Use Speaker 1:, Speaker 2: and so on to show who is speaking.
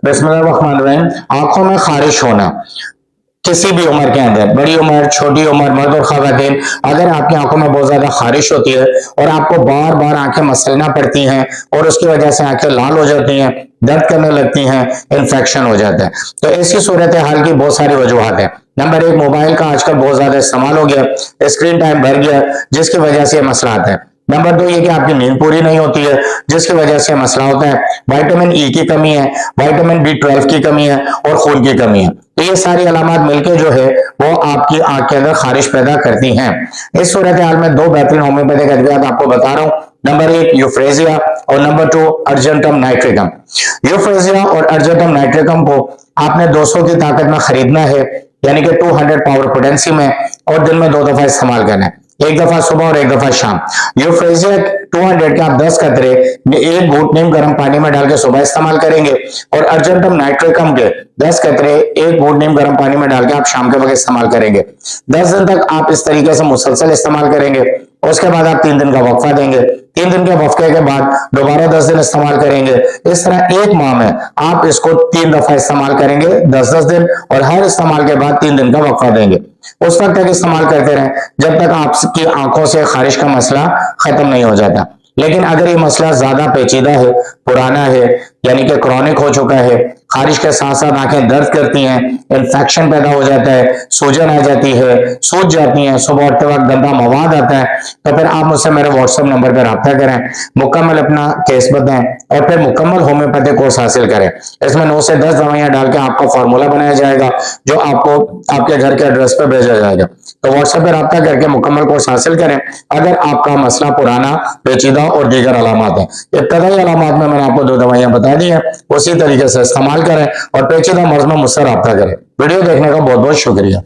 Speaker 1: बिस्मिल्लाहिर्रहमानिर्रहीम। आंखों में खारिश होना किसी भी उम्र के अंदर, बड़ी उम्र, छोटी उम्र, मर्द और खवातीन, अगर आपकी आंखों में बहुत ज्यादा खारिश होती है और आपको बार बार आंखें मसलना पड़ती हैं और उसकी वजह से आंखें लाल हो जाती हैं, दर्द करने लगती हैं, इन्फेक्शन हो जाता है, तो ऐसी सूरत हाल की बहुत सारी वजूहत है। नंबर एक, मोबाइल का आजकल बहुत ज्यादा इस्तेमाल हो गया, स्क्रीन टाइम बढ़ गया, जिसकी वजह से मसला आता है। नंबर दो, ये कि आपकी नींद पूरी नहीं होती है, जिसकी वजह से मसला होता है। विटामिन ई की कमी है, विटामिन बी 12 की कमी है और खून की कमी है। तो ये सारी अलामत मिलकर जो है वो आपकी आंख के अंदर खारिश पैदा करती हैं। इस सूरत हाल में दो बेहतरीन होम्योपैथिक अद्वियात आपको बता रहा हूं। नंबर एक, यूफ्रेजिया, और नंबर टू, अर्जेंटम नाइट्रिकम। यूफ्रेजिया और अर्जेंटम नाइट्रिकम को आपने 200 की ताकत में खरीदना है, यानी कि 200 पावर पोटेंसी में, और दिन में 2 दफा इस्तेमाल करना है, एक दफा सुबह और एक दफा शाम। यूफ्रेजिया 200 के आप 10 कतरे एक घूंट नीम गर्म पानी में डाल के सुबह इस्तेमाल करेंगे, और अर्जेंटम नाइट्रिकम के 10 कतरे एक घूंट नीम गर्म पानी में डाल के आप शाम के वक्त इस्तेमाल करेंगे। 10 दिन तक आप इस तरीके से मुसलसल इस्तेमाल करेंगे। उसके बाद आप 3 दिन का वक्फा देंगे, 3 दिन के वक्फे के बाद दोबारा 10 दिन इस्तेमाल करेंगे। इस तरह एक माह में आप इसको 3 दफा इस्तेमाल करेंगे, 10-10 दिन, और हर इस्तेमाल के बाद 3 दिन का वक्फा देंगे। उस वक्त तक इस्तेमाल करते रहें जब तक आपकी आंखों से खारिश का मसला खत्म नहीं हो जाता। लेकिन अगर ये मसला ज्यादा पेचीदा है, पुराना है, यानी कि क्रॉनिक हो चुका है, खारिश के साथ साथ आंखें दर्द करती हैं, इन्फेक्शन पैदा हो जाता है, सूजन आ जाती है, सूज जाती हैं, सुबह उठते वक्त गंदा मवाद आता है, तो फिर आप मुझसे मेरे व्हाट्सएप नंबर पर रब्ता करें, मुकम्मल अपना केस बताएं और फिर मुकम्मल होम्योपैथिक कोर्स हासिल करें। इसमें 9 से 10 दवाइयां डाल के आपका फॉर्मूला बनाया जाएगा जो आपको आपके घर के एड्रेस पर भेजा जाएगा। तो व्हाट्सएप पर रब्ता करके मुकम्मल कोर्स हासिल करें अगर आपका मसला पुराना, पेचीदा और दीगर अलामत है। इब्तदाई अलामत में मैंने आपको 2 दवाइयां बता दी हैं, उसी तरीके से इस्तेमाल करें और पेचीदा मर्ज में मुझसे रब्ता करें। वीडियो देखने का बहुत बहुत शुक्रिया।